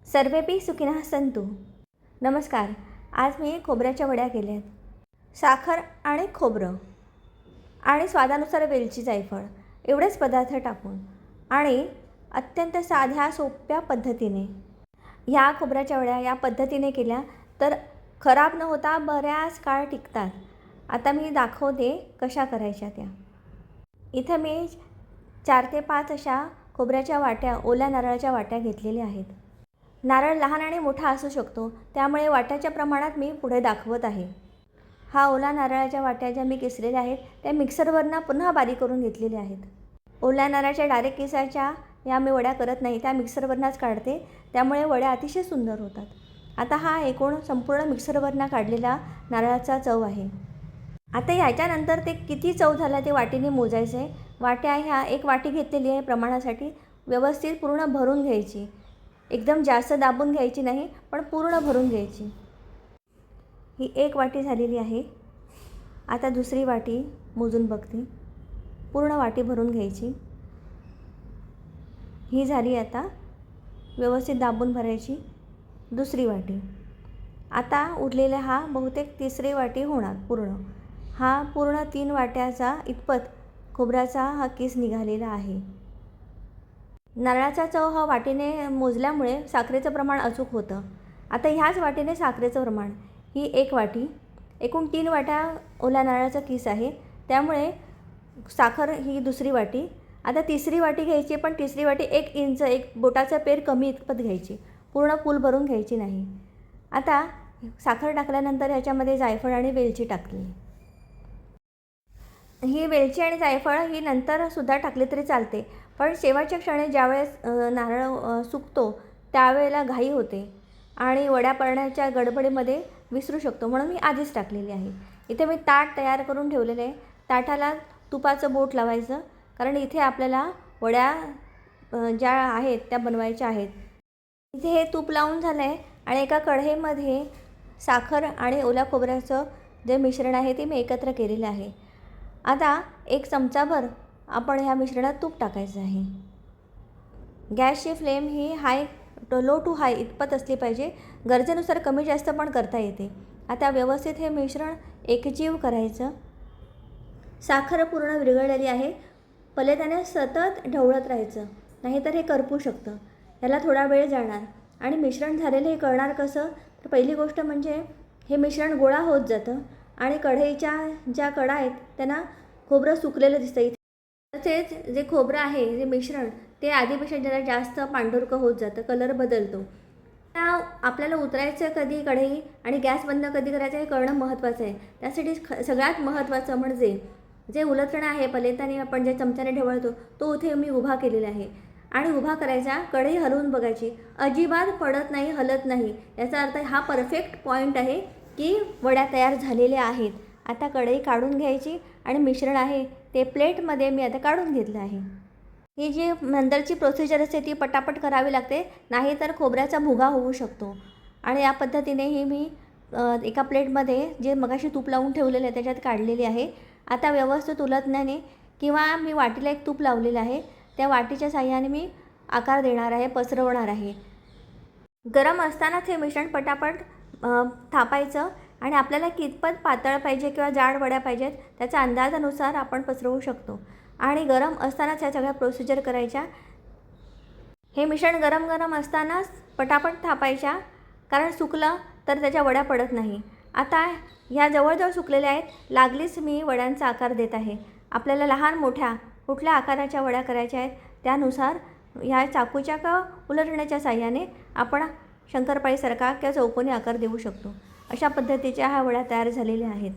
सर्वेपी सुखिनः सन्तु। नमस्कार। आज मी खोबऱ्याच्या वड्या केल्या आहेत। साखर आणि खोबरं आणि स्वादानुसार वेलची, जायफळ एवढेच पदार्थ टाकून आणि अत्यंत साध्या सोप्या पद्धतीने ह्या खोबऱ्याच्या वड्या या पद्धतीने केल्या तर खराब न होता बऱ्याच काळ टिकतात। आता मी दाखवते कशा करायच्या त्या। इथे मी 4 ते 5 अशा खोबऱ्याच्या वाट्या, ओल्या नारळाच्या वाट्या घेतलेल्या आहेत। नारळ लहान आणि मोठा असू शकतो, त्यामुळे वाट्याच्या प्रमाणात मी पुढे दाखवत आहे। हा ओला नारळाच्या वाट्या ज्या मी किसलेल्या आहेत त्या मिक्सरवरनं पुन्हा बारीक करून घेतलेल्या आहेत। ओल्या नारळाच्या डायरेक्ट किसायच्या या मी वड्या करत नाही, त्या मिक्सरवरनंच काढते, त्यामुळे वड्या अतिशय सुंदर होतात। आता हा एकूण संपूर्ण मिक्सरवरनं काढलेला नारळाचा चव आहे। आता ह्याच्यानंतर ते किती चव झाला ते वाटीने मोजायचं आहे। वाट्या ह्या 1 वाटी घेतलेली आहे प्रमाणासाठी, व्यवस्थित पूर्ण भरून घ्यायची। एकदम जास्त दाबून घ्यायची नाही, पण पूर्ण भरून घ्यायची। ही 1 वाटी झालेली आहे। आता दुसरी वाटी मोजून बघते, पूर्ण वाटी भरून घ्यायची। ही झाली, आता व्यवस्थित दाबून भरायची दुसरी वाटी। आता उरलेला हा बहुतेक तिसरी वाटी होणार पूर्ण। हा पूर्ण 3 वाट्याचा इतपत खोबऱ्याचा हा किस निघालेला आहे। नारळाचा चव हा वाटीने मोजल्यामुळे साखरेचं प्रमाण अचूक होतं। आता ह्याच वाटीने साखरेचं प्रमाण, ही 1 वाटी, एकूण 3 वाट्या ओल्या नारळाचा किस आहे, त्यामुळे साखर ही दुसरी वाटी। आता तिसरी वाटी घ्यायची, पण तिसरी वाटी 1 इंच, 1 बोटाचा पेर कमी इतपत घ्यायची, पूर्ण फुल भरून घ्यायची नाही। आता साखर टाकल्यानंतर ह्याच्यामध्ये जायफळ आणि वेलची टाकली। ही वेलची आणि जायफळ ही नंतर सुद्धा टाकली तरी चालते, पण शेवटच्या क्षणी ज्यावेळेस नारळ सुकतो त्यावेळेला घाई होते आणि वड्या करण्याच्या गडबडीमध्ये विसरू शकतो, म्हणून मी आधीच टाकलेली आहे। इथे मी ताट तयार करून ठेवलेले आहे। ताटाला तुपाचं बोट लावायचं, कारण इथे आपल्याला वड्या ज्या आहेत त्या बनवायच्या आहेत। इथे हे तूप लावून झालं आहे आणि एका कढईमध्ये साखर आणि ओल्या खोबऱ्याचं जे मिश्रण आहे ते मी एकत्र केलेलं आहे। आता 1 चमचाभर आपण ह्या मिश्रणात तूप टाकायचं आहे। गॅसची फ्लेम ही लो टू हाय इतपत असली पाहिजे, गरजेनुसार कमी जास्त पण करता येते। आता व्यवस्थित हे मिश्रण एकजीव करायचं। साखर पूर्ण विरघळलेली आहे, पलेताने सतत ढवळत राहायचं, नाहीतर हे करपू शकतं, याला थोडा वेळ जाणार। आणि मिश्रण झालेलं हे कळणार कसं, तर पहिली गोष्ट म्हणजे हे मिश्रण गोळा होत जातं आणि कढईच्या ज्या कडा आहेत त्यांना खोबरं सुकलेलं दिसतं। इथे तसेच जे खोबरं आहे, जे मिश्रण, ते आधीपेक्षा जरा जास्त पांढरकं होत जातं, कलर बदलतो। आता आपल्याला उतरायचं कधी कढई आणि गॅस बंद कधी करायचं हे कळणं महत्त्वाचं आहे। त्यासाठी सगळ्यात महत्त्वाचं म्हणजे जे उलटणं आहे, पलेताने आपण जे चमच्याने ढवळतो तो इथे मी उभा केलेला आहे आणि उभा करायचा, कढई हलवून बघायची, अजिबात पडत नाही, हलत नाही। याचा अर्थ हा परफेक्ट पॉईंट आहे की वड्या तयार झालेल्या आहेत। आता कढई काढून घ्यायची आणि मिश्रण आहे ते प्लेटमध्ये मी आता काढून घेतलं आहे। ही जी नंतरची प्रोसिजर असते ती पटापट करावी लागते, नाहीतर खोबऱ्याचा भुगा होऊ शकतो। आणि या पद्धतीने ही मी एका प्लेटमध्ये जे मगाशी तूप लावून ठेवलेलं आहे त्याच्यात काढलेली आहे। आता व्यवस्थित उलटण्याने किंवा मी वाटीला 1 तूप लावलेलं आहे, त्या वाटीच्या साहाय्याने मी आकार देणार आहे, पसरवणार आहे। गरम असतानाच हे मिश्रण पटापट थापायचं आणि आपल्याला कितपत पातळ पाहिजे किंवा जाड वड्या पाहिजेत त्याच्या अंदाजानुसार आपण पसरवू शकतो। आणि गरम असतानाच ह्या सगळ्या प्रोसिजर करायच्या। हे मिश्रण गरम गरम असतानाच पटापट थापायच्या, कारण सुकलं तर त्याच्या वड्या पडत नाही। आता ह्या जवळजवळ सुकलेल्या आहेत, लागलीच मी वड्यांचा आकार देत आहे। आपल्याला लहान मोठ्या कुठल्या आकाराच्या वड्या करायच्या आहेत त्यानुसार ह्या चाकूच्या का उलटण्याच्या साहाय्याने आपण शंकरपाळीसारखा किंवा चौकोनी आकार देऊ शकतो। अशा पद्धतीच्या ह्या वड्या तयार झालेल्या आहेत।